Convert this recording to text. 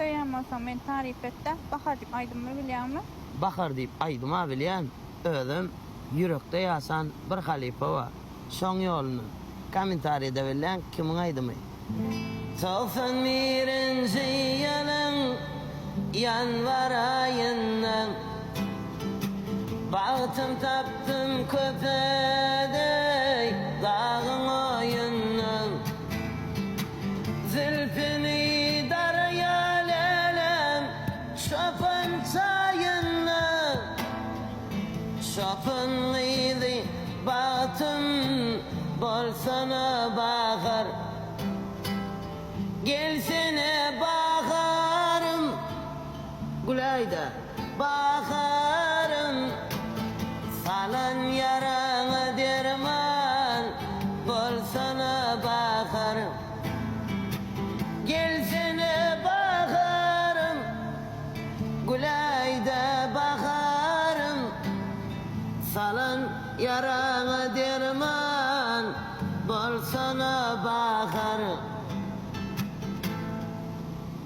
Söýýänbolsam men tarif etde. Bahar diýip aýdymy bilýärmi? Bahar diýip aýdyma bilýän, özüm ýürekde ýasan bir halipa bar. Şoň ýoluny kommentariýede bilen kimiň aýdymy? 91-nji ýylyň ýanvar aýyndan bagtym tapdym köpedey dağın oýundan zülfini daryalelem şopun çayından şopun giydi bagtym bolsana bahar gelsene baharım Gülayda baharım salan yaraňa derman bolsana baharım gelsene baharım Gülayda baharım salan yaraňa derman bolsana baharım